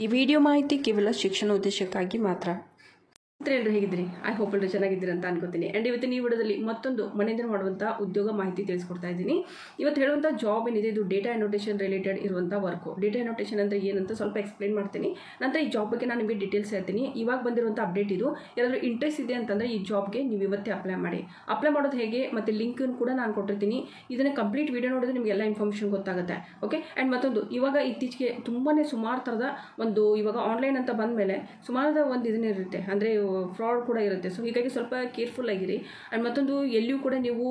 ಈ ವಿಡಿಯೋ ಮಾಹಿತಿ ಕೇವಲ ಶಿಕ್ಷಣ ಉದ್ದೇಶಕ್ಕಾಗಿ ಮಾತ್ರ. ಎಲ್ಲರೂ ಹೇಗಿದ್ದೀರಿ? ಐ ಹೋಪ್ ಎಲ್ಲರೂ ಚೆನ್ನಾಗಿದ್ದೀರಿ ಅಂತ ಅನ್ಕೋತೀನಿ. ಆ್ಯಂಡ್ ಇವತ್ತಿನ ಈ ವಿಡಿಯೋದಲ್ಲಿ ಮತ್ತೊಂದು ಮನೆಯಿಂದ ಮಾಡುವಂಥ ಉದ್ಯೋಗ ಮಾಹಿತಿ ತಿಳಿಸ್ಕೊಡ್ತಾ ಇದ್ದೀನಿ. ಇವತ್ತು ಹೇಳುವಂಥ ಜಾಬ್ ಏನಿದೆ ಇದು ಡೇಟಾ ಅನೋಟೇಷನ್ ರಿಲೇಟೆಡ್ ಇರುವಂಥ ವರ್ಕು. ಡೇಟಾ ಅನೋಟೇಷನ್ ಅಂದರೆ ಏನಂತ ಸ್ವಲ್ಪ ಎಕ್ಸ್ಪ್ಲೇನ್ ಮಾಡ್ತೀನಿ. ನಂತರ ಈ ಜಾಬ್ ಬಗ್ಗೆ ನಾನು ನಿಮಗೆ ಡೀಟೇಲ್ಸ್ ಹೇಳ್ತೀನಿ. ಇವಾಗ ಬಂದಿರುವಂಥ ಅಪ್ಡೇಟ್ ಇದು. ಯಾರಾದರೂ ಇಂಟ್ರೆಸ್ಟ್ ಇದೆ ಅಂತಂದರೆ ಈ ಜಾಬ್ಗೆ ನೀವು ಇವತ್ತೇ ಅಪ್ಲೈ ಮಾಡಿ. ಅಪ್ಲೈ ಮಾಡೋದು ಹೇಗೆ ಮತ್ತು ಲಿಂಕನ್ನು ಕೂಡ ನಾನು ಕೊಟ್ಟಿರ್ತೀನಿ. ಇದನ್ನು ಕಂಪ್ಲೀಟ್ ವಿಡಿಯೋ ನೋಡಿದ್ರೆ ನಿಮಗೆ ಎಲ್ಲ ಇನ್ಫಾರ್ಮೇಷನ್ ಗೊತ್ತಾಗುತ್ತೆ. ಓಕೆ. ಆ್ಯಂಡ್ ಮತ್ತೊಂದು ಇವಾಗ ಇತ್ತೀಚೆಗೆ ತುಂಬಾ ಸುಮಾರು ಥರದ ಒಂದು ಇವಾಗ ಆನ್ಲೈನ್ ಅಂತ ಬಂದ ಮೇಲೆ ಸುಮಾರು ಒಂದು ಇದನ್ನಿರುತ್ತೆ, ಅಂದರೆ ಫ್ರಾಡ್ ಕೂಡ ಇರುತ್ತೆ. ಸೊ ಹೀಗಾಗಿ ಸ್ವಲ್ಪ ಕೇರ್ಫುಲ್ ಆಗಿರಿ. ಆ್ಯಂಡ್ ಮತ್ತೊಂದು ಎಲ್ಲಿಯೂ ಕೂಡ ನೀವು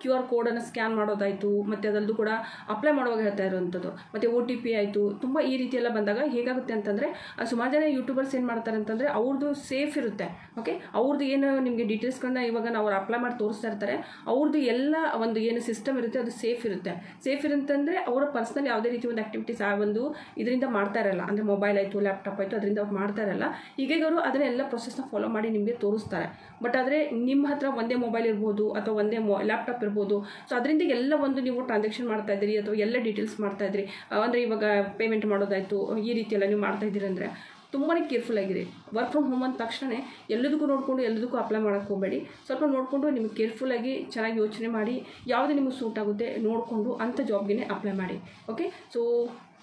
QR ಕೋಡನ್ನು ಸ್ಕ್ಯಾನ್ ಮಾಡೋದಾಯಿತು, ಮತ್ತು ಅದರದ್ದು ಕೂಡ ಅಪ್ಲೈ ಮಾಡುವಾಗ ಹೇಳ್ತಾ ಇರೋವಂಥದ್ದು, ಮತ್ತು OTP ಆಯಿತು, ತುಂಬ ಈ ರೀತಿ ಎಲ್ಲ ಬಂದಾಗ ಹೇಗಾಗುತ್ತೆ ಅಂತಂದರೆ ಸುಮಾರು ಜನ ಯೂಟ್ಯೂಬರ್ಸ್ ಏನು ಮಾಡ್ತಾರೆ ಅಂತಂದರೆ ಅವ್ರದ್ದು ಸೇಫ್ ಇರುತ್ತೆ. ಓಕೆ. ಅವ್ರದ್ದು ಏನು ನಿಮಗೆ ಡೀಟೇಲ್ಸ್ಗಳನ್ನ ಇವಾಗ ನಾವು ಅಪ್ಲೈ ಮಾಡಿ ತೋರಿಸ್ತಾ ಇರ್ತಾರೆ, ಅವ್ರದ್ದು ಎಲ್ಲ ಒಂದು ಏನು ಸಿಸ್ಟಮ್ ಇರುತ್ತೆ ಅದು ಸೇಫ್ ಇರುತ್ತೆ. ಸೇಫ್ ಇರುತ್ತಂದರೆ ಅವರ ಪರ್ಸ್ನಲ್ ಯಾವುದೇ ರೀತಿ ಒಂದು ಆ್ಯಕ್ಟಿವಿಟೀಸ್ ಆ ಒಂದು ಇದರಿಂದ ಮಾಡ್ತಾ ಇರಲ್ಲ, ಅಂದರೆ ಮೊಬೈಲ್ ಆಯಿತು ಲ್ಯಾಪ್ಟಾಪ್ ಆಯಿತು ಅದರಿಂದ ಅವ್ರು ಮಾಡ್ತಾ ಇರಲ್ಲ. ಹೀಗಾಗಿ ಅವರು ಅದನ್ನೆಲ್ಲ ಪ್ರೊಸೆಸ್ನ ಫಾಲೋ ಮಾಡಿ ನಿಮಗೆ ತೋರಿಸ್ತಾರೆ. ಬಟ್ ಆದರೆ ನಿಮ್ಮ ಹತ್ರ ಒಂದೇ ಮೊಬೈಲ್ ಇರ್ಬೋದು ಅಥವಾ ಒಂದೇ ಲ್ಯಾಪ್ಟಾಪ್ ಇರ್ಬೋದು. ಸೊ ಅದರಿಂದ ಎಲ್ಲ ಒಂದು ನೀವು ಟ್ರಾನ್ಸಾಕ್ಷನ್ ಮಾಡ್ತಾ ಇದ್ದೀರಿ ಅಥವಾ ಎಲ್ಲ ಡೀಟೇಲ್ಸ್ ಮಾಡ್ತಾ ಇದ್ದೀರಿ, ಅಂದರೆ ಇವಾಗ ಪೇಮೆಂಟ್ ಮಾಡೋದಾಯಿತು ಈ ರೀತಿ ಎಲ್ಲ ನೀವು ಮಾಡ್ತಾ ಇದ್ದೀರಿ ಅಂದರೆ ತುಂಬಾ ಕೇರ್ಫುಲ್ ಆಗಿರಿ. ವರ್ಕ್ ಫ್ರಮ್ ಹೋಮ್ ಅಂದ ತಕ್ಷಣ ಎಲ್ಲದಕ್ಕೂ ನೋಡಿಕೊಂಡು ಎಲ್ಲದಕ್ಕೂ ಅಪ್ಲೈ ಮಾಡೋಕ್ಕೆ ಹೋಗಬೇಡಿ. ಸ್ವಲ್ಪ ನೋಡಿಕೊಂಡು ನಿಮಗೆ ಕೇರ್ಫುಲ್ಲಾಗಿ ಚೆನ್ನಾಗಿ ಯೋಚನೆ ಮಾಡಿ ಯಾವುದು ನಿಮಗೆ ಸೂಟ್ ಆಗುತ್ತೆ ನೋಡಿಕೊಂಡು ಅಂಥ ಜಾಬ್ಗೆ ಅಪ್ಲೈ ಮಾಡಿ. ಓಕೆ. ಸೊ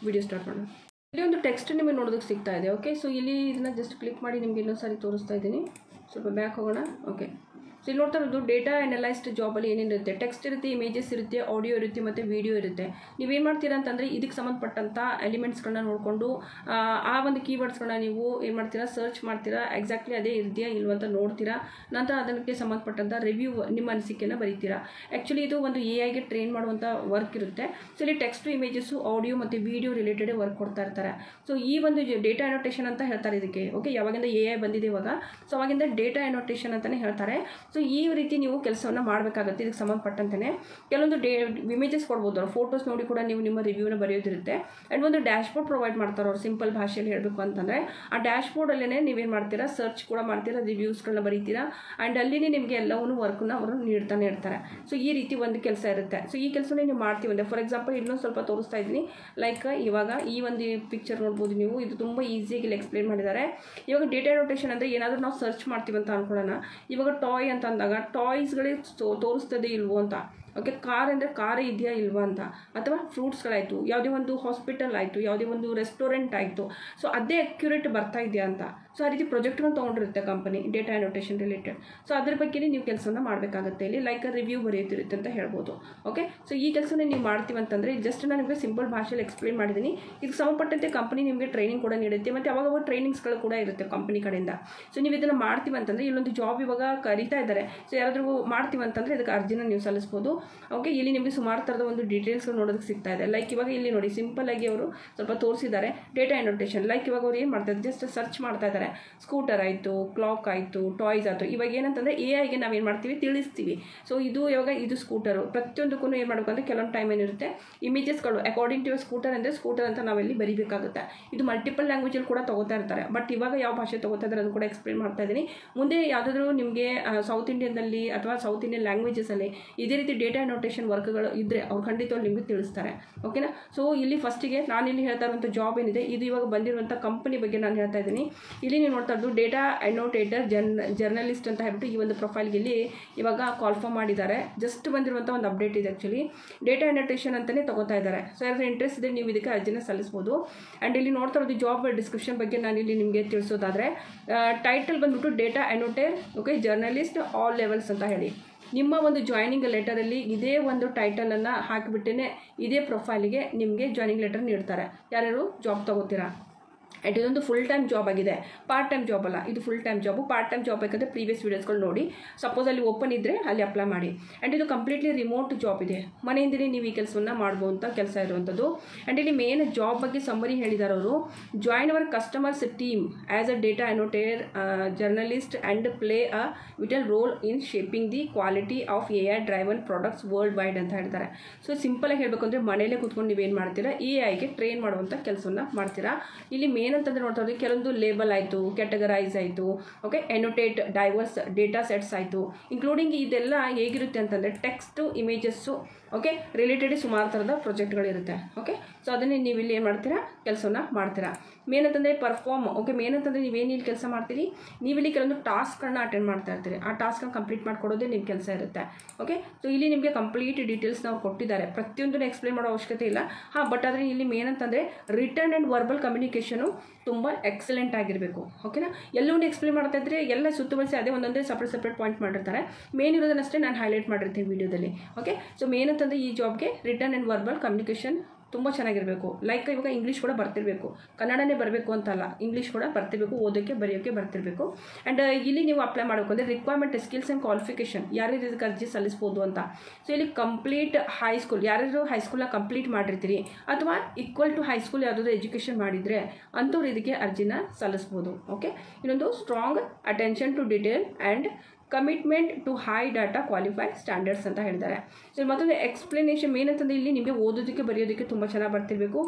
ವಿಡಿಯೋ ಸ್ಟಾರ್ಟ್ ಮಾಡೋಣ. ಇಲ್ಲಿ ಒಂದು ಟೆಕ್ಸ್ಟ್ ನಿಮಗೆ ನೋಡೋದಕ್ಕೆ ಸಿಗ್ತಾ ಇದೆ. ಓಕೆ. ಸೊ ಇಲ್ಲಿ ಇದನ್ನು ಜಸ್ಟ್ ಕ್ಲಿಕ್ ಮಾಡಿ ನಿಮಗೆ ಇನ್ನೊಂದು ಸಾರಿ ತೋರಿಸ್ತಾ ಇದ್ದೀನಿ. ಸ್ವಲ್ಪ ಬ್ಯಾಕ್ ಹೋಗೋಣ. ಓಕೆ. ಸೊ ಇಲ್ಲಿ ನೋಡ್ತಾ ಇರೋದು ಡೇಟಾ ಅನಲೈಸ್ಡ್ ಜಾಬಲ್ಲಿ ಏನೇನಿರುತ್ತೆ, ಟೆಕ್ಸ್ಟ್ ಇರುತ್ತೆ, ಇಮೇಜಸ್ ಇರುತ್ತೆ, ಆಡಿಯೋ ಇರುತ್ತೆ ಮತ್ತು ವೀಡಿಯೋ ಇರುತ್ತೆ. ನೀವೇನು ಮಾಡ್ತೀರಾ ಅಂತಂದರೆ ಇದಕ್ಕೆ ಸಂಬಂಧಪಟ್ಟಂಥ ಎಲಿಮೆಂಟ್ಸ್ಗಳನ್ನ ನೋಡಿಕೊಂಡು ಆ ಒಂದು ಕೀವರ್ಡ್ಸ್ಗಳನ್ನ ನೀವು ಏನು ಮಾಡ್ತೀರಾ ಸರ್ಚ್ ಮಾಡ್ತೀರಾ, ಎಕ್ಸಾಕ್ಟ್ಲಿ ಅದೇ ಇದೆಯಾ ಇಲ್ವಂತ ನೋಡ್ತೀರಾ. ನಂತರ ಅದಕ್ಕೆ ಸಂಬಂಧಪಟ್ಟಂಥ ರಿವ್ಯೂ ನಿಮ್ಮ ಅನಿಸಿಕೆಯನ್ನು ಬರೀತೀರಾ. ಆ್ಯಕ್ಚುಲಿ ಇದು ಒಂದು AI ಟ್ರೈನ್ ಮಾಡುವಂಥ ವರ್ಕ್ ಇರುತ್ತೆ. ಸೊ ಇಲ್ಲಿ ಟೆಕ್ಸ್ಟು, ಇಮೇಜಸ್ಸು, ಆಡಿಯೋ ಮತ್ತು ವೀಡಿಯೋ ರಿಲೇಟೆಡ್ ವರ್ಕ್ ಕೊಡ್ತಾ ಇರ್ತಾರೆ. ಸೊ ಈ ಒಂದು ಡೇಟಾ ಅನೋಟೇಷನ್ ಅಂತ ಹೇಳ್ತಾರೆ ಇದಕ್ಕೆ. ಓಕೆ. ಯಾವಾಗಿಂದ AI ಬಂದಿದೆ ಇವಾಗ, ಸೊ ಅವಾಗಿಂದ ಡೇಟಾ ಅನೋಟೇಷನ್ ಅಂತಲೇ ಹೇಳ್ತಾರೆ. ಸೊ ಈ ರೀತಿ ನೀವು ಕೆಲಸವನ್ನು ಮಾಡಬೇಕಾಗುತ್ತೆ. ಇದಕ್ಕೆ ಸಂಬಂಧಪಟ್ಟಂತೆ ಕೆಲವೊಂದು ಇಮೇಜಸ್ ಕೊಡ್ಬೋದು, ಅವ್ರು ಫೋಟೋಸ್ ನೋಡಿ ಕೂಡ ನೀವು ನಿಮ್ಮ ರಿವ್ಯೂನ ಬರೆಯೋದಿರುತ್ತೆ. ಆ್ಯಂಡ್ ಒಂದು ಡ್ಯಾಶ್ಬೋರ್ಡ್ ಪ್ರೊವೈಡ್ ಮಾಡ್ತಾರೆ ಅವ್ರು, ಸಿಂಪಲ್ ಭಾಷೆಯಲ್ಲಿ ಹೇಳಬೇಕು ಅಂತಂದರೆ. ಆ ಡ್ಯಾಶ್ಬೋರ್ಡಲ್ಲೇ ನೀವೇನು ಮಾಡ್ತೀರಾ ಸರ್ಚ್ ಕೂಡ ಮಾಡ್ತೀರಾ, ರಿವ್ಯೂಸ್ಗಳನ್ನ ಬರೀತೀರಾ. ಆ್ಯಂಡ್ ಅಲ್ಲಿನೇ ನಿಮಗೆ ಎಲ್ಲವನ್ನೂ ವರ್ಕನ್ನ ಅವರು ನೀಡ್ತಾನೆ ಇರ್ತಾರೆ. ಸೊ ಈ ರೀತಿ ಒಂದು ಕೆಲಸ ಇರುತ್ತೆ. ಸೊ ಈ ಕೆಲಸನೇ ನೀವು ಮಾಡ್ತೀವಿ ಅಂದರೆ ಫಾರ್ ಎಕ್ಸಾಂಪಲ್ ಇನ್ನೊಂದು ಸ್ವಲ್ಪ ತೋರಿಸ್ತಾ ಇದ್ದೀನಿ. ಲೈಕ್ ಇವಾಗ ಈ ಒಂದು ಪಿಕ್ಚರ್ ನೋಡ್ಬೋದು ನೀವು, ಇದು ತುಂಬ ಈಸಿಯಾಗಿ ಇಲ್ಲಿ ಎಕ್ಸ್ಪ್ಲೇನ್ ಮಾಡಿದ್ದಾರೆ. ಇವಾಗ ಡೇಟಾ ಅನೋಟೇಷನ್ ಅಂದರೆ ಏನಾದರೂ ನಾವು ಸರ್ಚ್ ಮಾಡ್ತೀವಿ ಅಂತ ಅಂದ್ಕೊಳ್ಳೋಣ. ಇವಾಗ ಟಾಯ್ ಅಂತ ಅಂದಾಗ ಟಾಯ್ಸ್ಗಳೇ ತೋರಿಸ್ತದೆ ಇಲ್ವೋ ಅಂತ. ಓಕೆ. ಕಾರ್ ಅಂದರೆ ಕಾರೇ ಇದೆಯಾ ಇಲ್ವಾ ಅಂತ, ಅಥವಾ ಫ್ರೂಟ್ಸ್ಗಳಾಯಿತು, ಯಾವುದೇ ಒಂದು ಹಾಸ್ಪಿಟಲ್ ಆಯಿತು, ಯಾವುದೇ ಒಂದು ರೆಸ್ಟೋರೆಂಟ್ ಆಯಿತು, ಸೊ ಅದೇ ಅಕ್ಯುರೇಟ್ ಬರ್ತಾ ಇದೆಯಾ ಅಂತ. ಸೊ ಆ ರೀತಿ ಪ್ರಾಜೆಕ್ಟ್ಗಳನ್ನು ತೊಗೊಂಡಿರುತ್ತೆ company data annotation related. So ಅದ್ರ ಬಗ್ಗೆ ನೀವು ಕೆಲಸವನ್ನು ಮಾಡಬೇಕಾಗುತ್ತೆ. ಇಲ್ಲಿ ಲೈಕ್ ರಿವ್ಯೂ ಬರೆಯುತ್ತಿರುತ್ತೆ ಅಂತ ಹೇಳ್ಬೋದು. ಓಕೆ. ಸೊ ಈ ಕೆಲಸನೇ ನೀವು ಮಾಡ್ತೀವಿ ಅಂತಂದರೆ ಜಸ್ಟ್ ನಾನು ನಿಮಗೆ ಸಿಂಪಲ್ ಭಾಷೆಯಲ್ಲಿ ಎಕ್ಸ್ಪ್ಲೇನ್ ಮಾಡಿದ್ದೀನಿ. ಇದಕ್ಕೆ ಸಂಬಂಧಪಟ್ಟಂತೆ ಕಂಪನಿ ನಿಮಗೆ ಟ್ರೈನಿಂಗ್ ಕೂಡ ನೀಡುತ್ತೆ, ಮತ್ತು ಅವಾಗ ಟ್ರೈನಿಂಗ್ಸ್ಗಳು ಕೂಡ ಇರುತ್ತೆ ಕಂಪನಿ ಕಡೆಯಿಂದ. ಸೊ ನೀವು ಇದನ್ನು ಮಾಡ್ತೀವಿ ಅಂತಂದರೆ ಇಲ್ಲೊಂದು ಜಾಬ್ ಇವಾಗ ಕರೀತಾ ಇದ್ದಾರೆ. ಸೊ ಯಾರಾದರೂ ಮಾಡ್ತೀವಿ ಅಂತಂದರೆ ಇದಕ್ಕೆ ಅರ್ಜಿನ ನೀವು ಸಲ್ಲಿಸ್ಬೋದು. ಓಕೆ. ಇಲ್ಲಿ ನಿಮಗೆ ಸುಮಾರು ಥರದ ಒಂದು ಡೀಟೇಲ್ಸ್ಗಳು ನೋಡೋದಕ್ಕೆ ಸಿಗ್ತಾ ಇದೆ. ಲೈಕ್ ಇವಾಗ ಇಲ್ಲಿ ನೋಡಿ ಸಿಂಪಲ್ ಆಗಿ ಅವರು ಸ್ವಲ್ಪ ತೋರಿಸಿದ್ದಾರೆ ಡೇಟಾ ಅನೋಟೇಷನ್. ಲೈಕ್ ಇವಾಗ ಅವ್ರು ಏನು ಮಾಡ್ತಾರೆ ಜಸ್ಟ್ ಸರ್ಚ್ ಮಾಡ್ತಾ ಇದ್ದಾರೆ. ಸ್ಕೂಟರ್ ಆಯಿತು, ಕ್ಲಾಕ್ ಆಯಿತು, ಟಾಯ್ಸ್ ಆಯಿತು. ಇವಾಗ ಏನಂತಂದರೆ AIಗೆ ನಾವೇನು ಮಾಡ್ತೀವಿ ತಿಳಿಸ್ತೀವಿ. ಸೊ ಇದು ಇವಾಗ ಇದು ಸ್ಕೂಟರು, ಪ್ರತಿಯೊಂದಕ್ಕೂ ಏನು ಮಾಡಬೇಕಂದ್ರೆ ಕೆಲವೊಂದು ಟೈಮ್ ಏನಿರುತ್ತೆ ಇಮೇಜಸ್ಗಳು ಅಕಾರ್ಡಿಂಗ್ ಟು ಸ್ಕೂಟರ್ ಅಂದರೆ ಸ್ಕೂಟರ್ ಅಂತ ನಾವೆಲ್ಲಿ ಬರೀಬೇಕಾಗುತ್ತೆ. ಇದು ಮಲ್ಟಿಪಲ್ ಲ್ಯಾಂಗ್ವೇಜಲ್ಲಿ ಕೂಡ ತೊಗೋತಾ ಇರ್ತಾರೆ. ಬಟ್ ಇವಾಗ ಯಾವ ಭಾಷೆ ತೊಗೋತಾ ಇದ್ದಾರೆ ಅದು ಕೂಡ ಎಕ್ಸ್ಪ್ಲೇನ್ ಮಾಡ್ತಾ ಇದ್ದೀನಿ. ಮುಂದೆ ಯಾವುದಾದ್ರೂ ನಿಮಗೆ ಸೌತ್ ಇಂಡಿಯನ್ನಲ್ಲಿ ಅಥವಾ ಸೌತ್ ಇಂಡಿಯನ್ ಲ್ಯಾಂಗ್ವೇಜಸಲ್ಲಿ ಇದೇ ರೀತಿ ಡೇಟಾ ಅನೋಟೇಷನ್ ವರ್ಕ್ಗಳು ಇದ್ದರೆ ಅವ್ರು ಖಂಡಿತವಾಗಿ ನಿಮಗೆ ತಿಳಿಸ್ತಾರೆ. ಓಕೆನಾ. ಸೊ ಇಲ್ಲಿ ಫಸ್ಟಿಗೆ ನಾನು ಇಲ್ಲಿ ಹೇಳ್ತಾ ಇರುವಂಥ ಜಾಬ್ ಏನಿದೆ ಇದು ಇವಾಗ ಬಂದಿರುವಂಥ ಕಂಪನಿ ಬಗ್ಗೆ ನಾನು ಹೇಳ್ತಾ ಇದ್ದೀನಿ. ಇಲ್ಲಿ ನೀವು ನೋಡ್ತಾ ಇರೋದು ಡೇಟಾ ಅನೋಟೇಟರ್ ಜರ್ನಲಿಸ್ಟ್ ಅಂತ ಹೇಳ್ಬಿಟ್ಟು ಈ ಒಂದು ಪ್ರೊಫೈಲ್ಗೆ ಇಲ್ಲಿ ಇವಾಗ ಕಾಲ್ಫಾರ್ಮ್ ಮಾಡಿದ್ದಾರೆ. ಜಸ್ಟ್ ಬಂದಿರುವಂಥ ಒಂದು ಅಪ್ಡೇಟ್ ಇದೆ. ಆ್ಯಕ್ಚುಲಿ ಡೇಟಾ ಅನೋಟೇಷನ್ ಅಂತಲೇ ತಗೋತಾ ಇದ್ದಾರೆ. ಸೊ ಯಾರು ಇಂಟ್ರೆಸ್ಟ್ ಇದೆ ನೀವು ಇದಕ್ಕೆ ಅರ್ಜಿನ ಸಲ್ಲಿಸ್ಬೋದು. ಆ್ಯಂಡ್ ಇಲ್ಲಿ ನೋಡ್ತಾ ಇರೋದು ಜಾಬ್ ಡಿಸ್ಕ್ರಿಪ್ಷನ್ ಬಗ್ಗೆ ನಾನು ಇಲ್ಲಿ ನಿಮಗೆ ತಿಳಿಸೋದಾದರೆ ಟೈಟಲ್ ಬಂದ್ಬಿಟ್ಟು data annotator okay journalist all levels ಅಂತ ಹೇಳಿ ನಿಮ್ಮ ಒಂದು ಜಾಯ್ನಿಂಗ್ ಲೆಟರಲ್ಲಿ ಇದೇ ಒಂದು ಟೈಟಲನ್ನು ಹಾಕಿಬಿಟ್ಟೇ ಇದೇ ಪ್ರೊಫೈಲಿಗೆ ನಿಮಗೆ ಜಾಯ್ನಿಂಗ್ ಲೆಟರ್ ನೀಡ್ತಾರೆ. ಯಾರ್ಯಾರು ಜಾಬ್ ತೊಗೋತೀರಾ. ಆ್ಯಂಡ್ ಇದೊಂದು ಫುಲ್ ಟೈಮ್ ಜಾಬ್ ಆಗಿದೆ, ಪಾರ್ಟ್ ಟೈಮ್ ಜಾಬ್ ಅಲ್ಲ. ಇದು full time job. Part time job ಬೇಕಂದರೆ ಪ್ರೀವಿಯಸ್ ವೀಡಿಯೋಸ್ಗಳು ನೋಡಿ. ಸಪೋಸ್ ಅಲ್ಲಿ ಓಪನ್ ಇದ್ದರೆ ಅಲ್ಲಿ ಅಪ್ಲೈ ಮಾಡಿ. ಆ್ಯಂಡ್ ಇದು ಕಂಪ್ಲೀಟ್ಲಿ ರಿಮೋಟ್ ಜಾಬ್ ಇದೆ. ಮನೆಯಿಂದಲೇ ನೀವು ಈ ಕೆಲಸವನ್ನು ಮಾಡ್ಬೋಂಥ ಕೆಲಸ ಇರುವಂಥದ್ದು. ಆ್ಯಂಡ್ ಇಲ್ಲಿ ಮೇನ್ ಜಾಬ್ ಬಗ್ಗೆ ಸಮ್ಮರಿ ಹೇಳಿದ್ದಾರೆ ಅವರು. Join our customers team as a data annotator journalist and play a vital role in shaping the quality of AI driven products worldwide ಅಂತ ಹೇಳ್ತಾರೆ. ಸೊ ಸಿಂಪಲಾಗಿ ಹೇಳಬೇಕು ಅಂದರೆ ಮನೆಯಲ್ಲೇ ಕೂತ್ಕೊಂಡು ನೀವೇನು ಮಾಡ್ತೀರಾ AIಗೆ ಟ್ರೈನ್ ಮಾಡುವಂಥ ಕೆಲಸವನ್ನು ಮಾಡ್ತೀರಾ. ಇಲ್ಲಿ ಮೇನ್ ಏನಂತಂದರೆ ನೋಡ್ತಾ ಹೋದರೆ ಕೆಲವೊಂದು ಲೇಬಲ್ ಆಯಿತು, ಕ್ಯಾಟಗರೈಸ್ ಆಯಿತು, ಓಕೆ, ಎನೋಟೇಟ್ ಡೈವರ್ಸ್ ಡೇಟಾ ಸೆಟ್ಸ್ ಆಯಿತು, ಇನ್ಕ್ಲೂಡಿಂಗ್ ಇದೆಲ್ಲ ಹೇಗಿರುತ್ತೆ ಅಂತಂದರೆ ಟೆಕ್ಸ್ಟು, ಇಮೇಜಸ್ಸು, ಓಕೆ, ರಿಲೇಟೆಡ್ ಸುಮಾರು ಥರದ ಪ್ರಾಜೆಕ್ಟ್ಗಳಿರುತ್ತೆ. ಓಕೆ, ಸೊ ಅದನ್ನೇ ನೀವು ಇಲ್ಲಿ ಏನು ಮಾಡ್ತೀರಾ, ಕೆಲಸವನ್ನು ಮಾಡ್ತೀರಾ. ಮೇನ್ ಅಂತಂದರೆ ಪರ್ಫಾರ್ಮ್, ಓಕೆ, ಮೇನ್ ಅಂತಂದರೆ ನೀವೇನು ಇಲ್ಲಿ ಕೆಲಸ ಮಾಡ್ತೀರಿ, ನೀವಿಲ್ಲಿ ಕೆಲವೊಂದು ಟಾಸ್ಕ್ಗಳನ್ನ ಅಟೆಂಡ್ ಮಾಡ್ತಾ ಇರ್ತೀರಿ. ಆ ಟಾಸ್ಕ್ನ ಕಂಪ್ಲೀಟ್ ಮಾಡ್ಕೊಡೋದೇ ನಿಮ್ಮ ಕೆಲಸ ಇರುತ್ತೆ. ಓಕೆ, ಸೊ ಇಲ್ಲಿ ನಿಮಗೆ ಕಂಪ್ಲೀಟ್ ಡೀಟೇಲ್ಸ್ನ ಅವ್ರು ಕೊಟ್ಟಿದ್ದಾರೆ, ಪ್ರತಿಯೊಂದನ್ನು ಎಕ್ಸ್ಪ್ಲೇನ್ ಮಾಡೋ ಅವಶ್ಯಕತೆ ಇಲ್ಲ. ಬಟ್ ಆದರೆ ಇಲ್ಲಿ ಮೇನ್ ಅಂತಂದರೆ ರಿಟರ್ನ್ ಆ್ಯಂಡ್ ವರ್ಬಲ್ ಕಮ್ಯುನಿಕೇಷನು ತುಂಬ ಎಕ್ಸಲೆಂಟ್ ಆಗಿರಬೇಕು. ಓಕೆನಾ, ಎಲ್ಲವನ್ನೂ ಎಕ್ಸ್ಪ್ಲೇನ್ ಮಾಡ್ತಾ ಇದ್ದರೆ ಎಲ್ಲ ಸುತ್ತುವರಿಸಿ ಅದೇ ಒಂದೊಂದೇ ಸಪ್ರೇಟ್ ಪಾಯಿಂಟ್ ಮಾಡಿರ್ತಾರೆ. ಮೇನ್ ಇರೋದನ್ನಷ್ಟೇ ನಾನು ಹೈಲೈಟ್ ಮಾಡಿರ್ತೀನಿ ವೀಡಿಯೋದಲ್ಲಿ. ಓಕೆ, ಸೊ ಮೇನ್ ಅಂತಂದರೆ ಈ ಜಾಬ್ಗೆ ರಿಟರ್ನ್ ಆ್ಯಂಡ್ ವರ್ಬಲ್ ಕಮ್ಯುನಿಕೇಷನ್ ತುಂಬ ಚೆನ್ನಾಗಿರಬೇಕು. ಲೈಕ್ ಇವಾಗ ಇಂಗ್ಲೀಷ್ ಕೂಡ ಬರ್ತಿರಬೇಕು, ಕನ್ನಡನೇ ಬರಬೇಕು ಅಂತಲ್ಲ, ಇಂಗ್ಲೀಷ್ ಕೂಡ ಬರ್ತಿರಬೇಕು, ಓದೋಕ್ಕೆ ಬರೆಯೋಕ್ಕೆ ಬರ್ತಿರಬೇಕು. ಆ್ಯಂಡ್ ಇಲ್ಲಿ ನೀವು ಅಪ್ಲೈ ಮಾಡಬೇಕು ಅಂದರೆ ರಿಕ್ವೈರ್ಮೆಂಟ್, ಸ್ಕಿಲ್ಸ್ ಆ್ಯಂಡ್ ಕ್ವಾಲಿಫಿಕೇಷನ್, ಯಾರ್ಯಾರು ಇದಕ್ಕೆ ಅರ್ಜಿ ಸಲ್ಲಿಸ್ಬೋದು ಅಂತ. ಸೊ ಇಲ್ಲಿ ಕಂಪ್ಲೀಟ್ ಹೈಸ್ಕೂಲ್, ಯಾರ್ಯಾರು ಹೈಸ್ಕೂಲ್ನ ಕಂಪ್ಲೀಟ್ ಮಾಡಿರ್ತೀರಿ ಅಥವಾ ಈಕ್ವಲ್ ಟು ಹೈಸ್ಕೂಲ್ ಯಾವುದಾದ್ರು ಎಜುಕೇಷನ್ ಮಾಡಿದರೆ ಅಂಥವ್ರು ಇದಕ್ಕೆ ಅರ್ಜಿನ ಸಲ್ಲಿಸ್ಬೋದು. ಓಕೆ, ಇನ್ನೊಂದು strong attention to detail and commitment to high data qualified standards ಅಂತ ಹೇಳಿದ್ದಾರೆ. ಸೊ ಮತ್ತೊಂದು ಎಕ್ಸ್ಪ್ಲನೇಷನ್ ಮೇನ್ ಅಂತಂದರೆ ಇಲ್ಲಿ ನಿಮಗೆ ಓದೋದಕ್ಕೆ ಬರೆಯೋದಕ್ಕೆ ತುಂಬ ಚೆನ್ನಾಗಿ ಬರ್ತಿರಬೇಕು.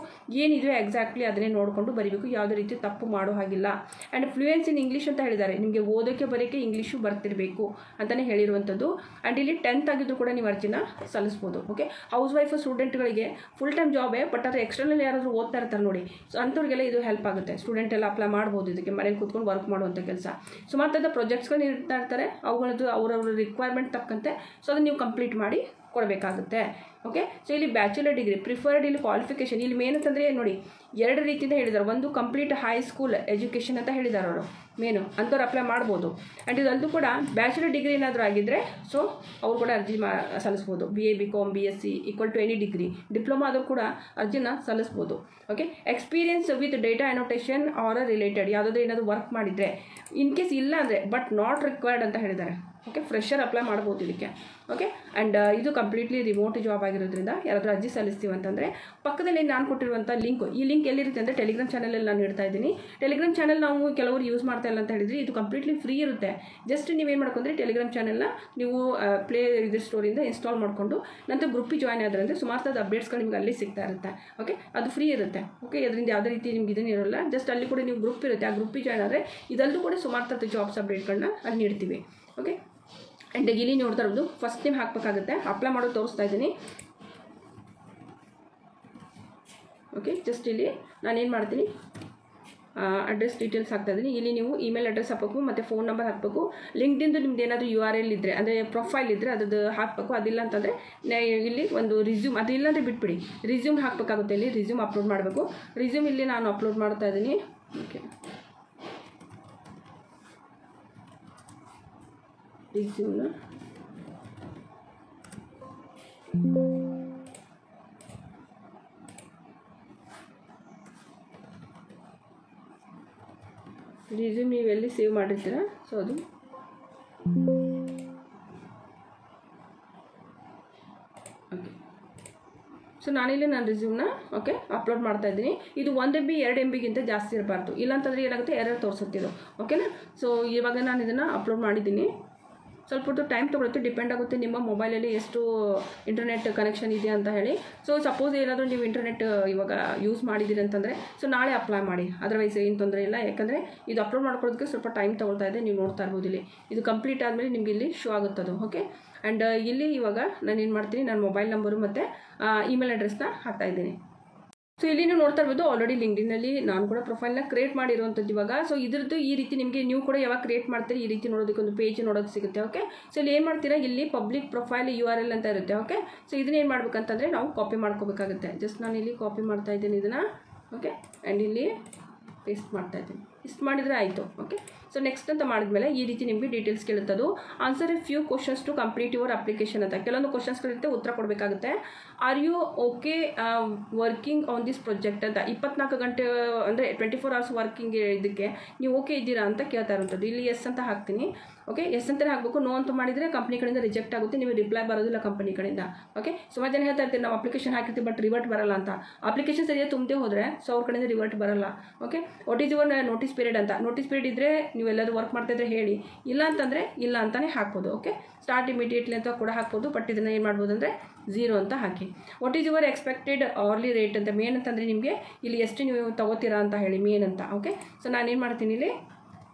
ಏನಿದೆ ಎಕ್ಸಾಕ್ಟ್ಲಿ ಅದನ್ನೇ ನೋಡಿಕೊಂಡು ಬರೀಬೇಕು, ಯಾವುದೇ ರೀತಿ ತಪ್ಪು ಮಾಡೋ ಹಾಗಿಲ್ಲ. ಆ್ಯಂಡ್ ಫ್ಲೂಯೆನ್ಸ್ ಇನ್ ಇಂಗ್ಲೀಷ್ ಅಂತ ಹೇಳಿದ್ದಾರೆ, ನಿಮಗೆ ಓದೋಕ್ಕೆ ಬರೋಕ್ಕೆ ಇಂಗ್ಲೀಷು ಬರ್ತಿರಬೇಕು ಅಂತಲೇ ಹೇಳಿರುವಂಥದ್ದು. ಆ್ಯಂಡ್ ಇಲ್ಲಿ 10th ಆಗಿದ್ದು ಕೂಡ ನೀವು ಅರ್ಜಿನ ಸಲ್ಲಿಸ್ಬೋದು. ಓಕೆ, ಹೌಸ್ ವೈಫ್ ಸ್ಟೂಡೆಂಟ್ಗಳಿಗೆ ಫುಲ್ ಟೈಮ್ ಜಾಬೇ, ಬಟ್ ಆದರೆ ಎಕ್ಸ್ಟರ್ನಲ್ ಯಾರಾದರೂ ಓದ್ತಾ ಇರ್ತಾರೆ ನೋಡಿ, ಸೊ ಅಂಥವ್ರಿಗೆಲ್ಲ ಇದು ಹೆಲ್ಪ್ ಆಗುತ್ತೆ. ಸ್ಟೂಡೆಂಟ್ ಎಲ್ಲ ಅಪ್ಲೈ ಮಾಡ್ಬೋದು ಇದಕ್ಕೆ, ಮನೇಲಿ ಕೂತ್ಕೊಂಡು ವರ್ಕ್ ಮಾಡುವಂಥ ಕೆಲಸ. ಸುಮಾರು ಥರದ ಪ್ರಾಜೆಕ್ಟ್ಸ್ಗಳು ಇರ್ತಾ ಇರ್ತಾರೆ, ಅವುಗಳದ್ದು ಅವರವ್ರ ರಿಕ್ವೈರ್ಮೆಂಟ್ ತಕ್ಕಂತೆ ಸೊ ಅದನ್ನು ನೀವು ಕಂಪ್ಲೀಟ್ ಮಾಡಿ ಕೊಡಬೇಕಾಗುತ್ತೆ. ಓಕೆ, ಸೊ ಇಲ್ಲಿ ಬ್ಯಾಚುಲರ್ ಡಿಗ್ರಿ ಪ್ರಿಫರ್ಡ್, ಇಲ್ಲಿ ಕ್ವಾಲಿಫಿಕೇಷನ್ ಇಲ್ಲಿ ಮೇನ್ ಅಂತಂದರೆ ನೋಡಿ 2 ರೀತಿಯಿಂದ ಹೇಳಿದ್ದಾರೆ. ಒಂದು ಕಂಪ್ಲೀಟ್ ಹೈಸ್ಕೂಲ್ ಎಜುಕೇಷನ್ ಅಂತ ಹೇಳಿದ್ದಾರೆ ಅವರು, ಮೇನು ಅಂಥವ್ರು ಅಪ್ಲೈ ಮಾಡ್ಬೋದು. ಆ್ಯಂಡ್ ಇದಲ್ಲೂ ಕೂಡ ಬ್ಯಾಚುಲರ್ ಡಿಗ್ರಿ ಏನಾದರೂ ಆಗಿದ್ದರೆ ಸೊ ಅವ್ರು ಕೂಡ ಅರ್ಜಿ ಸಲ್ಲಿಸ್ಬೋದು. BA BCom BSc equal to any degree, diploma ಆದರೂ ಕೂಡ ಅರ್ಜಿನ ಸಲ್ಲಿಸ್ಬೋದು. Okay, experience with data annotation or related, ಯಾವುದಾದ್ರೂ ಏನಾದರೂ ವರ್ಕ್ ಮಾಡಿದರೆ, ಇನ್ ಕೇಸ್ ಇಲ್ಲ ಅಂದರೆ ಬಟ್ ನಾಟ್ ರಿಕ್ವೈರ್ಡ್ ಅಂತ ಹೇಳಿದ್ದಾರೆ. ಓಕೆ, ಫ್ರೆಷರ್ ಅಪ್ಲೈ ಮಾಡ್ಬೋದು ಇದಕ್ಕೆ. ಓಕೆ, ಆ್ಯಂಡ್ ಇದು ಕಂಪ್ಲೀಟ್ಲಿ ರಿಮೋಟ್ ಜಾಬ್ ಆಗಿರೋದ್ರಿಂದ ಯಾರಾದರೂ ಅರ್ಜಿ ಸಲ್ಲಿಸ್ತೀವಿ ಅಂತಂದರೆ ಪಕ್ಕದಲ್ಲಿ ನಾನು ಕೊಟ್ಟಿರುವಂಥ ಲಿಂಕು, ಈ ಲಿಂಕ್ ಎಲ್ಲಿರುತ್ತೆ ಅಂದರೆ ಟೆಲಿಗ್ರಾಮ್ ಚಾನಲಲ್ಲಿ ನಾನು ಇಡ್ತಾ ಇದ್ದೀನಿ. ಟೆಲಿಗ್ರಾಮ್ ಚಾನಲ್ ನಾವು ಕೆಲವರು ಯೂಸ್ ಮಾಡ್ತಾ ಇಲ್ಲ ಅಂತ ಹೇಳಿದ್ರಿ, ಇದು ಕಂಪ್ಲೀಟ್ಲಿ ಫ್ರೀ ಇರುತ್ತೆ. ಜಸ್ಟ್ ನೀವೇನು ಮಾಡ್ಕೊಂಡ್ರೆ ಟೆಲಿಗ್ರಾಮ್ ಚಾನಲ್ನ ನೀವು ಪ್ಲೇ ಸ್ಟೋರಿಂದ ಇನ್ಸ್ಟಾಲ್ ಮಾಡಿಕೊಂಡು ನಂತರ ಗ್ರೂಪಿಗೆ ಜಾಯ್ನ್ ಆದ್ರಂದರೆ ಸುಮಾರು ಥರದ ಅಪ್ಡೇಟ್ಸ್ಗಳು ನಿಮ್ಗೆ ಅಲ್ಲಿ ಸಿಗ್ತಾ ಇರುತ್ತೆ. ಓಕೆ, ಅದು ಫ್ರೀ ಇರುತ್ತೆ. ಓಕೆ, ಅದರಿಂದ ಯಾವುದೇ ರೀತಿ ನಿಮ್ಗೆ ಇದನ್ನು ಇರೋಲ್ಲ, ಜಸ್ಟ್ ಅಲ್ಲಿ ಕೂಡ ನೀವು ಗ್ರೂಪ್ ಇರುತ್ತೆ, ಆ ಗ್ರೂಪಿಗೆ ಜಾಯ್ನ್ ಆದರೆ ಇದಲ್ಲೂ ಕೂಡ ಸುಮಾರು ಥರದ ಜಾಬ್ಸ್ ಅಪ್ಡೇಟ್ಗಳನ್ನ ಅಲ್ಲಿ ನೀಡ್ತೀವಿ. ಓಕೆ, ಆ್ಯಂಡ್ ಇಲ್ಲಿ ನೋಡ್ತಾ ಇರೋದು ಫಸ್ಟ್ ನೇಮ್ ಹಾಕಬೇಕಾಗುತ್ತೆ, ಅಪ್ಲೈ ಮಾಡೋದು ತೋರಿಸ್ತಾ ಇದ್ದೀನಿ. ಓಕೆ, ಜಸ್ಟ್ ಇಲ್ಲಿ ನಾನೇನು ಮಾಡ್ತೀನಿ, ಅಡ್ರೆಸ್ ಡೀಟೇಲ್ಸ್ ಹಾಕ್ತಾಯಿದ್ದೀನಿ. ಇಲ್ಲಿ ನೀವು ಇಮೇಲ್ ಅಡ್ರೆಸ್ ಹಾಕಬೇಕು ಮತ್ತು ಫೋನ್ ನಂಬರ್ ಹಾಕಬೇಕು. ಲಿಂಕ್ಡಿಂದು ನಿಮ್ದು ಏನಾದರೂ URL ಇದ್ದರೆ ಅಂದರೆ ಪ್ರೊಫೈಲ್ ಇದ್ದರೆ ಅದ್ರದ್ದು ಹಾಕಬೇಕು. ಅದಿಲ್ಲ ಅಂತಂದರೆ ಇಲ್ಲಿ ಒಂದು ರಿಸ್ಯೂಮ್, ಅದು ಇಲ್ಲಾಂದರೆ ಬಿಟ್ಬಿಡಿ, ರಿಸ್ಯೂಮ್ ಹಾಕಬೇಕಾಗುತ್ತೆ. ಇಲ್ಲಿ ರಿಸ್ಯೂಮ್ ಅಪ್ಲೋಡ್ ಮಾಡಬೇಕು. ರಿಸ್ಯೂಮ್ ಇಲ್ಲಿ ನಾನು ಅಪ್ಲೋಡ್ ಮಾಡ್ತಾ ಇದ್ದೀನಿ. ಓಕೆ, ರಿಸ್ಯೂಮ್ನ ನೀವು ಎಲ್ಲಿ ಸೇವ್ ಮಾಡಿರ್ತೀರ ಸೊ ಅದು ಓಕೆ. ಸೊ ನಾನಿಲ್ಲಿ ನಾನು ರಿಸ್ಯೂಮ್ನ ಓಕೆ ಅಪ್ಲೋಡ್ ಮಾಡ್ತಾ ಇದ್ದೀನಿ. ಇದು 1 MB 2 MBಗಿಂತ ಜಾಸ್ತಿ ಇರಬಾರ್ದು, ಇಲ್ಲಾಂತಂದರೆ ಏನಾಗುತ್ತೆ ಎರರ್ ತೋರಿಸುತ್ತಿದ್ದು. ಓಕೆನಾ, ಸೊ ಇವಾಗ ನಾನು ಇದನ್ನು ಅಪ್ಲೋಡ್ ಮಾಡಿದ್ದೀನಿ. ಸ್ವಲ್ಪ ಹೊತ್ತು ಟೈಮ್ ತೊಗೊಳುತ್ತೆ, ಡಿಪೆಂಡ್ ಆಗುತ್ತೆ ನಿಮ್ಮ ಮೊಬೈಲಲ್ಲಿ ಎಷ್ಟು ಇಂಟರ್ನೆಟ್ ಕನೆಕ್ಷನ್ ಇದೆ ಅಂತ ಹೇಳಿ. ಸೊ ಸಪೋಸ್ ಏನಾದರೂ ನೀವು ಇಂಟರ್ನೆಟ್ ಇವಾಗ ಯೂಸ್ ಮಾಡಿದ್ದೀರಿ ಅಂತಂದರೆ ಸೊ ನಾಳೆ ಅಪ್ಲೈ ಮಾಡಿ, ಅದರ್ವೈಸ್ ಏನು ತೊಂದರೆ ಇಲ್ಲ. ಯಾಕಂದರೆ ಇದು ಅಪ್ಲೋಡ್ ಮಾಡ್ಕೊಳ್ಳೋದಕ್ಕೆ ಸ್ವಲ್ಪ ಟೈಮ್ ತೊಗೊಳ್ತಾ ಇದೆ, ನೀವು ನೋಡ್ತಾ ಇರ್ಬೋದು. ಇಲ್ಲಿ ಇದು ಕಂಪ್ಲೀಟ್ ಆದಮೇಲೆ ನಿಮಗೆ ಇಲ್ಲಿ ಶೋ ಆಗುತ್ತದು. ಓಕೆ, ಆ್ಯಂಡ್ ಇಲ್ಲಿ ಇವಾಗ ನಾನು ಏನು ಮಾಡ್ತೀನಿ, ನನ್ನ ಮೊಬೈಲ್ ನಂಬರು ಮತ್ತು ಇಮೇಲ್ ಅಡ್ರೆಸ್ನ ಹಾಕ್ತಾಯಿದ್ದೀನಿ. ಸೊ ಇಲ್ಲಿ ನೀವು ನೋಡ್ತಾ ಇರ್ಬೋದು, ಆಲ್ರೆಡಿ ಲಿಂಕ್ಡಿನಲ್ಲಿ ನಾನು ಕೂಡ ಪ್ರೊಫೈಲ್ನ ಕ್ರಿಯೇಟ್ ಮಾಡಿರುವಂಥದ್ದು ಇವಾಗ. ಸೊ ಇದ್ರದ್ದು ಈ ರೀತಿ ನಿಮಗೆ ನೀವು ಕೂಡ ಯಾವಾಗ ಕ್ರಿಯೇಟ್ ಮಾಡ್ತೀರಿ ಈ ರೀತಿ ನೋಡೋದಕ್ಕೆ ಒಂದು ಪೇಜ್ ನೋಡೋಕೆ ಸಿಗುತ್ತೆ. ಓಕೆ, ಸೊ ಇಲ್ಲಿ ಏನು ಮಾಡ್ತೀರಾ, ಇಲ್ಲಿ ಪಬ್ಲಿಕ್ ಪ್ರೊಫೈಲ್ URL ಅಂತ ಇರುತ್ತೆ. ಓಕೆ, ಸೊ ಇದನ್ನ ಏನು ಮಾಡಬೇಕಂತಂದರೆ ನಾವು ಕಾಪಿ ಮಾಡ್ಕೋಬೇಕಾಗುತ್ತೆ. ಜಸ್ಟ್ ನಾನು ಇಲ್ಲಿ ಕಾಪಿ ಮಾಡ್ತಾ ಇದ್ದೀನಿ ಇದನ್ನು. ಓಕೆ, ಆ್ಯಂಡ್ ಇಲ್ಲಿ ಪೇಸ್ಟ್ ಮಾಡ್ತಾ ಇದ್ದೀನಿ. ಇಷ್ಟು ಮಾಡಿದರೆ ಆಯಿತು. ಓಕೆ, ಸೊ ನೆಕ್ಸ್ಟ್ ಅಂತ ಮಾಡಿದ್ಮೇಲೆ ಈ ರೀತಿ ನಿಮಗೆ ಡೀಟೇಲ್ಸ್ ಕೇಳುತ್ತದು. Answer a few questions to complete your application ಅಂತ ಕೆಲವೊಂದು ಕ್ವಶನ್ಸ್ಗಳಿರುತ್ತೆ, ಉತ್ತರ ಕೊಡಬೇಕಾಗುತ್ತೆ. Are you okay working on this project ಅಂತ 24 ಗಂಟೆ ಅಂದರೆ 24 hours ವರ್ಕಿಂಗ್ ಇದಕ್ಕೆ ನೀವು ಓಕೆ ಇದ್ದೀರಾ ಅಂತ ಕೇಳ್ತಾ ಇರುವಂಥದ್ದು. ಇಲ್ಲಿ ಎಸ್ ಅಂತ ಹಾಕ್ತೀನಿ. ಓಕೆ, ಎಸ್ ಅಂತಲೇ ಹಾಕಬೇಕು. ನೋ ಅಂತ ಮಾಡಿದರೆ ಕಂಪ್ನಿ ಕಡೆಯಿಂದ ರಿಜೆಕ್ಟ್ ಆಗುತ್ತೆ, ನೀವು ರಿಪ್ಲೈ ಬರೋದಿಲ್ಲ ಕಂಪನಿ ಕಡೆಯಿಂದ. ಓಕೆ, ಸುಮಾರು ಜನ ಹೇಳ್ತಾ ಇರ್ತೀವಿ ನಾವು ಅಪ್ಲಿಕೇಶನ್ ಹಾಕಿರ್ತೀವಿ ಬಟ್ ರಿವರ್ಟ್ ಬರಲ್ಲ ಅಂತ. ಅಪ್ಲಿಕೇಶನ್ ಸರಿಯಾಗಿ ತುಂಬದೇ ಹೋದರೆ ಸೊ ಅವ್ರ ಕಡೆಯಿಂದ ರಿವರ್ಟ್ ಬರಲ್ಲ. Okay, what is your notice period ಅಂತ. ನೋಟಿಸ್ ಪೀರಿಯಡ್ ಇದ್ದರೆ ನೀವೆಲ್ಲರೂ ವರ್ಕ್ ಮಾಡ್ತಾಯಿದ್ರೆ ಹೇಳಿ, ಇಲ್ಲ ಅಂತಂದರೆ ಇಲ್ಲ ಅಂತಲೇ ಹಾಕ್ಬೋದು. ಓಕೆ, ಸ್ಟಾರ್ಟ್ ಇಮಿಡಿಯೇಟ್ಲಿ ಅಂತ ಕೂಡ ಹಾಕ್ಬೋದು. ಬಟ್ ಇದನ್ನು ಏನು ಮಾಡ್ಬೋದು ಅಂದರೆ 0 ಅಂತ ಹಾಕಿ. What is your expected hourly rate ಅಂತ, ಮೇನ್ ಅಂತಂದರೆ ನಿಮಗೆ ಇಲ್ಲಿ ಎಷ್ಟು ನೀವು ತೊಗೋತೀರಾ ಅಂತ ಹೇಳಿ ಮೇನ್ ಅಂತ. ಓಕೆ, ಸೊ ನಾನೇನು ಮಾಡ್ತೀನಿ ಇಲ್ಲಿ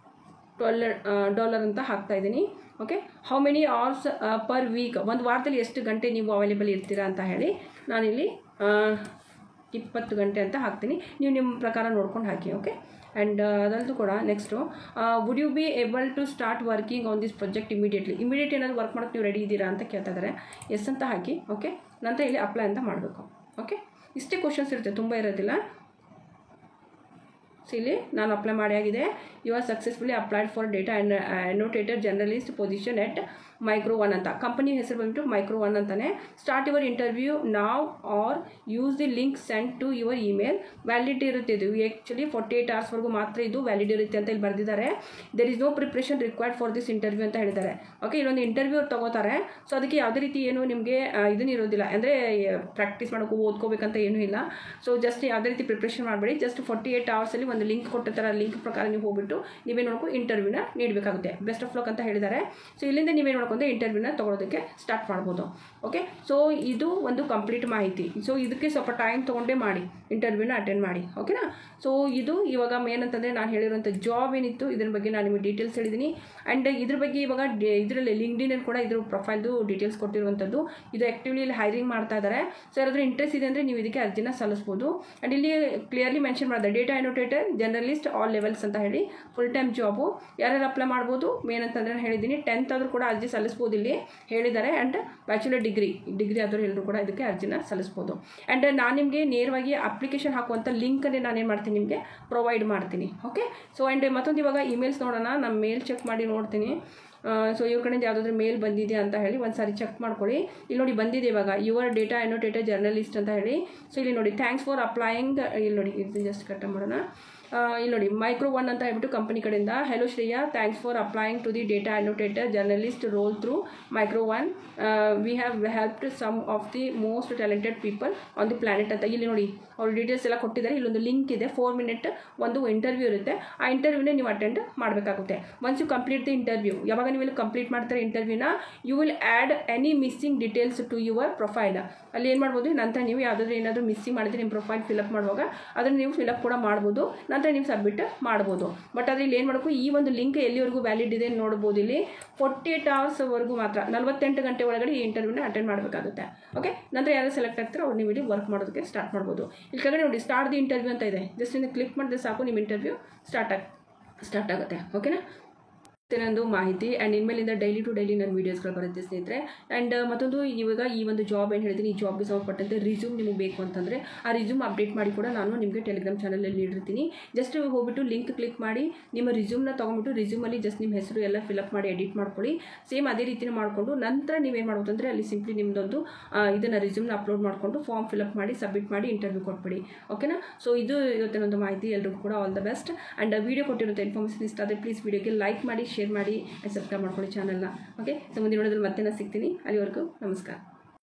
$12 ಅಂತ ಹಾಕ್ತಾಯಿದ್ದೀನಿ. Okay, how many hours per week, ಒಂದು ವಾರದಲ್ಲಿ ಎಷ್ಟು ಗಂಟೆ ನೀವು ಅವೈಲೇಬಲ್ ಇರ್ತೀರಾ ಅಂತ ಹೇಳಿ ನಾನಿಲ್ಲಿ 20 ಗಂಟೆ ಅಂತ ಹಾಕ್ತೀನಿ. ನೀವು ನಿಮ್ಮ ಪ್ರಕಾರ ನೋಡ್ಕೊಂಡು ಹಾಕಿ. ಓಕೆ, ಆ್ಯಂಡ್ ಅದರದ್ದು ಕೂಡ next would you be able to start working on this project immediate ಏನಾದರೂ ವರ್ಕ್ ಮಾಡೋಕ್ಕೆ ನೀವು ರೆಡಿ ಇದ್ದೀರಾ ಅಂತ ಕೇಳ್ತಾ ಇದ್ದಾರೆ. ಎಸ್ ಅಂತ ಹಾಕಿ. ಓಕೆ, ನಂತರ ಇಲ್ಲಿ ಅಪ್ಲೈ ಅಂತ ಮಾಡಬೇಕು. ಓಕೆ, ಇಷ್ಟೇ ಕ್ವಶನ್ಸ್ ಇರುತ್ತೆ, ತುಂಬ ಇರೋದಿಲ್ಲ. ಸೊ ಇಲ್ಲಿ ನಾನು ಅಪ್ಲೈ ಮಾಡಿ ಆಗಿದೆ. You are successfully applied for data annotator journalist position at micro 1 ಅಂತ. ಕಂಪನಿ ಹೆಸರು ಬಂದುಬಿಟ್ಟು ಮೈಕ್ರೋ 1 ಅಂತಾನೆ. Start your interview now or use the link sent to your email. Validity ಇರುತ್ತೆ ಇದು, ಆ್ಯಕ್ಚುಲಿ 48 ಅವರ್ಸ್ವರೆಗೂ ಮಾತ್ರ ಇದು ವ್ಯಾಲಿಡ್ ಇರುತ್ತೆ ಅಂತ ಇಲ್ಲಿ ಬರೆದಿದ್ದಾರೆ. There is no preparation required for this interview ಅಂತ ಹೇಳಿದ್ದಾರೆ. ಓಕೆ, ಇಲ್ಲೊಂದು ಇಂಟರ್ವ್ಯೂ ತೊಗೋತಾರೆ. ಸೊ ಅದಕ್ಕೆ ಯಾವುದೇ ರೀತಿ ಏನು ನಿಮಗೆ ಇದನ್ನು ಇರೋದಿಲ್ಲ, ಅಂದರೆ ಪ್ರಾಕ್ಟೀಸ್ ಮಾಡೋಕ್ಕೂ ಓದ್ಕೋಬೇಕಂತ ಏನೂ ಇಲ್ಲ. ಸೊ ಜಸ್ಟ್ ಯಾವುದೇ ರೀತಿ ಪ್ರಿಪ್ರೇಷನ್ ಮಾಡಬೇಡಿ. ಜಸ್ಟ್ 48 ಅವರ್ಸಲ್ಲಿ ಒಂದು ಲಿಂಕ್ ಕೊಟ್ಟಿರ್ತಾರೆ, ಲಿಂಕ್ ಪ್ರಕಾರ ನೀವು ಹೋಗ್ಬಿಟ್ಟು ನೀವೇನು ನೋಡ್ಕೊಂಡು ಇಂಟರ್ವ್ಯೂನ ನೀಡಬೇಕಾಗುತ್ತೆ. ಬೆಸ್ಟ್ ಆಫ್ ಲಕ್ ಅಂತ ಹೇಳಿದ್ದಾರೆ. ಸೊ ಇಲ್ಲಿಂದ ನೀವೇನು ನೋಡ್ಕೊಂಡು ಇಂಟರ್ವ್ಯೂನ ತೊಗೊಳೋದಕ್ಕೆ ಸ್ಟಾರ್ಟ್ ಮಾಡ್ಬೋದು. ಓಕೆ, ಸೊ ಇದು ಒಂದು ಕಂಪ್ಲೀಟ್ ಮಾಹಿತಿ. ಸೊ ಇದಕ್ಕೆ ಸ್ವಲ್ಪ ಟೈಮ್ ತೊಗೊಂಡೇ ಮಾಡಿ, ಇಂಟರ್ವ್ಯೂನ ಅಟೆಂಡ್ ಮಾಡಿ. ಓಕೆನಾ. ಸೊ ಇದು ಇವಾಗ ಮೇನ್ ಅಂತಂದರೆ ನಾನು ಹೇಳಿರುವಂಥ ಜಾಬ್ ಏನಿತ್ತು ಇದ್ರ ಬಗ್ಗೆ ನಾನು ನಿಮಗೆ ಡೀಟೇಲ್ಸ್ ಹೇಳಿದ್ದೀನಿ. ಆ್ಯಂಡ್ ಇದ್ರ ಬಗ್ಗೆ ಇವಾಗ ಇದರಲ್ಲಿ ಲಿಂಕ್ಡ್ಇನಲ್ಲಿ ಕೂಡ ಇದ್ರ ಪ್ರೊಫೈಲ್ದು ಡೀಟೇಲ್ಸ್ ಕೊಟ್ಟಿರುವಂಥದ್ದು. ಇದು ಆ್ಯಕ್ಟಿವ್ಲಿ ಇಲ್ಲಿ ಹೈರಿಂಗ್ ಮಾಡ್ತಾ ಇದ್ದಾರೆ. ಸೊ ಯಾರಾದರೂ ಇಂಟ್ರೆಸ್ಟ್ ಇದೆ ಅಂದರೆ ನೀವು ಇದಕ್ಕೆ ಅರ್ಜಿನ ಸಲ್ಲಿಸ್ಬೋದು. ಆ್ಯಂಡ್ ಇಲ್ಲಿ ಕ್ಲಿಯರ್ಲಿ ಮೆನ್ಷನ್ ಮಾಡಿದೆ, data annotator journalist all levels ಅಂತ ಹೇಳಿ ಫುಲ್ ಟೈಮ್ ಜಾಬು. ಯಾರ್ಯಾರು ಅಪ್ಲೈ ಮಾಡ್ಬೋದು ಮೇನ್ ಅಂತಂದರೆ ನಾನು ಹೇಳಿದ್ದೀನಿ. 10th ಆದರೂ ಕೂಡ ಅರ್ಜಿ ಸಲ್ಲಿಸ್ಬೋದು ಇಲ್ಲಿ ಹೇಳಿದ್ದಾರೆ. ಆ್ಯಂಡ್ ಬ್ಯಾಚುಲರ್ ಡಿಗ್ರಿ ಆದರೂ ಎಲ್ಲರೂ ಕೂಡ ಇದಕ್ಕೆ ಅರ್ಜಿನ ಸಲ್ಲಿಸ್ಬೋದು. ಆ್ಯಂಡ್ ನಾನು ನಿಮಗೆ ನೇರವಾಗಿ ಅಪ್ಲಿಕೇಶನ್ ಹಾಕುವಂಥ ಲಿಂಕನ್ನೇ ನಾನೇನು ಮಾಡ್ತೀನಿ ನಿಮಗೆ ಪ್ರೊವೈಡ್ ಮಾಡ್ತೀನಿ. ಓಕೆ, ಸೊ ಆ್ಯಂಡ್ ಮತ್ತೊಂದು ಇವಾಗ ಇಮೇಲ್ಸ್ ನೋಡೋಣ. ನಾನು ಮೇಲ್ ಚೆಕ್ ಮಾಡಿ ನೋಡ್ತೀನಿ. ಸೊ ಇವ್ರ ಕಡೆಯಿಂದ ಯಾವುದಾದ್ರೂ ಮೇಲ್ ಬಂದಿದೆ ಅಂತ ಹೇಳಿ ಒಂದು ಸಾರಿ ಚೆಕ್ ಮಾಡ್ಕೊಳ್ಳಿ. ಇಲ್ಲಿ ನೋಡಿ ಬಂದಿದೆ ಇವಾಗ, ಯುವರ್ ಡೇಟಾ ಅನ್ನೋಟೇಟರ್ ಜರ್ನಲಿಸ್ಟ್ ಅಂತ ಹೇಳಿ. ಸೊ ಇಲ್ಲಿ ನೋಡಿ ಥ್ಯಾಂಕ್ಸ್ ಫಾರ್ ಅಪ್ಲೈಯಿಂಗ್. ಇಲ್ಲಿ ನೋಡಿ ಇದು ಜಸ್ಟ್ ಕಟ್ ಮಾಡೋಣ. ಇಲ್ಲಿ ನೋಡಿ ಮೈಕ್ರೋ 1 ಅಂತ ಹೇಳ್ಬಿಟ್ಟು ಕಂಪನಿ ಕಡೆಯಿಂದ, hello Shreya, thanks for applying to the data annotator journalist role through micro 1. We have helped some of the most talented people on the planet ಅಂತ. ಇಲ್ಲಿ ನೋಡಿ ಅವ್ರ ಡೀಟೇಲ್ಸ್ ಎಲ್ಲ ಕೊಟ್ಟಿದ್ದಾರೆ. ಇಲ್ಲೊಂದು ಲಿಂಕ್ ಇದೆ, 4 ಮಿನಿಟ್ ಒಂದು ಇಂಟರ್ವ್ಯೂ ಇರುತ್ತೆ. ಆ ಇಂಟರ್ವ್ಯೂನೇ ನೀವು ಅಟೆಂಡ್ ಮಾಡಬೇಕಾಗುತ್ತೆ. Once you complete the interview, ಯಾವಾಗ ನೀವು ಇಲ್ಲಿ ಕಂಪ್ಲೀಟ್ ಮಾಡ್ತಾರೆ ಇಂಟರ್ವ್ಯೂನ, you will add any missing details to your profile. ಅಲ್ಲಿ ಏನು ಮಾಡ್ಬೋದು, ನಂತರ ನೀವು ಯಾವುದಾದ್ರೂ ಏನಾದರೂ ಮಿಸ್ಸಿಂಗ್ ಮಾಡಿದ್ರೆ ನಿಮ್ಮ ಪ್ರೊಫೈಲ್ ಫಿಲಪ್ ಮಾಡುವಾಗ ಅದನ್ನು ನೀವು ಫಿಲಪ್ ಕೂಡ ಮಾಡ್ಬೋದು. ನಂತರ ನೀವು ಸಬ್ಮಿಟ್ ಮಾಡ್ಬೋದು. ಬಟ್ ಆದರೆ ಇಲ್ಲಿ ಏನು ಮಾಡಬೇಕು, ಈ ಒಂದು ಲಿಂಕ್ ಎಲ್ಲಿವರೆಗೂ ವ್ಯಾಲಿಡ್ ಇದೆ ನೋಡ್ಬೋದು. ಇಲ್ಲಿ 48 ಅವರ್ಸ್ವರೆಗೂ ಮಾತ್ರ, 48 ಗಂಟೆ ಒಳಗಡೆ ಈ ಇಂಟರ್ವ್ಯೂನ ಅಟೆಂಡ್ ಮಾಡಬೇಕಾಗುತ್ತೆ. ಓಕೆ, ನಂತರ ಯಾರು ಸೆಲೆಕ್ಟ್ ಆಗ್ತಾರೆ ಅವ್ರು ನೀವು ಇಲ್ಲಿ ವರ್ಕ್ ಮಾಡೋದಕ್ಕೆ ಸ್ಟಾರ್ಟ್ ಮಾಡ್ಬೋದು. ಇಲ್ಲಿ ಕೆಳಗಡೆ ನೋಡಿ ಸ್ಟಾರ್ಟ್ ದಿ ಇಂಟರ್ವ್ಯೂ ಅಂತ ಇದೆ. ಜಸ್ಟ್ ನೀವು ಕ್ಲಿಕ್ ಮಾಡಿದ್ರೆ ಸಾಕು, ನಿಮ್ಮ ಇಂಟರ್ವ್ಯೂ ಸ್ಟಾರ್ಟ್ ಆಗುತ್ತೆ. ಓಕೆನಾ. ಒಂದು ಮಾಹಿತಿ. ಆ್ಯಂಡ್ ಇನ್ಮೇಲಿಂದ ಡೈಲಿ ಟು ಡೈಲಿ ನನ್ನ ವೀಡಿಯೋಸ್ಗಳು ಬರುತ್ತೆ ಸ್ನೇಹಿತರೆ. ಆ್ಯಂಡ್ ಮತ್ತೊಂದು ಇವಾಗ ಈ ಒಂದು ಜಾಬ್ ಏನು ಹೇಳ್ತೀನಿ, ಈ ಜಾಬ್ಗೆ ಸಂಬಂಧಪಟ್ಟಂತೆ ರಿಸ್ಯೂಮ್ ನಿಮಗೆ ಬೇಕು ಅಂತಂದರೆ ಆ ರಿಸ್ಯೂಮ್ ಅಪ್ಡೇಟ್ ಮಾಡಿ ಕೂಡ ನಾನು ನಿಮಗೆ ಟೆಲಿಗ್ರಾಮ್ ಚಾನಲಲ್ಲಿ ನೀಡಿರ್ತೀನಿ. ಜಸ್ಟ್ ಹೋಗ್ಬಿಟ್ಟು ಲಿಂಕ್ ಕ್ಲಿಕ್ ಮಾಡಿ ನಿಮ್ಮ ರಿಸ್ಯೂಮ್ನ ತೊಗೊಂಬಿಟ್ಟು ರಿಸ್ಯೂಮಲ್ಲಿ ಜಸ್ಟ್ ನಿಮ್ಮ ಹೆಸರು ಎಲ್ಲ ಫಿಲಪ್ ಮಾಡಿ ಎಡಿಟ್ ಮಾಡ್ಕೊಳ್ಳಿ. ಸೇಮ್ ಅದೇ ರೀತಿನೇ ಮಾಡಿಕೊಂಡು ನಂತರ ನೀವೇನು ಮಾಡ್ಬೋದು ಅಂದರೆ ಅಲ್ಲಿ ಸಿಂಪ್ಲಿ ನಿಮ್ಮದೊಂದು ಇದನ್ನು ರಿಸ್ಯೂಮ್ನ ಅಪ್ಲೋಡ್ ಮಾಡಿಕೊಂಡು ಫಾರ್ಮ್ ಫಿಲಪ್ ಮಾಡಿ ಸಬ್ಮಿಟ್ ಮಾಡಿ ಇಂಟರ್ವ್ಯೂ ಕೊಟ್ಬಿಡಿ. ಓಕೆನಾ. ಸೊ ಇದು ಇವತ್ತಿನೊಂದು ಮಾಹಿತಿ. ಎಲ್ರಿಗೂ ಕೂಡ all the best. And video ಕೊಟ್ಟಿರೋಂಥ ಇನ್ಫಾರ್ಮೇಷನ್ ಇಷ್ಟ ಆದರೆ ಪ್ಲೀಸ್ ವಿಡಿಯೋಗೆ ಲೈಕ್ ಮಾಡಿ, ಶೇರ್ ಮಾಡಿ, ಸಬ್ಸ್ಕ್ರೈಬ್ ಮಾಡ್ಕೊಳ್ಳಿ ಚಾನಲ್ನ. ಓಕೆ, ಸೊ ಮುಂದಿನ ನೋಡೋದ್ರಲ್ಲಿ ಮತ್ತೆ ನಾನು ಸಿಗ್ತೀನಿ. ಅಲ್ಲಿವರೆಗೂ ನಮಸ್ಕಾರ.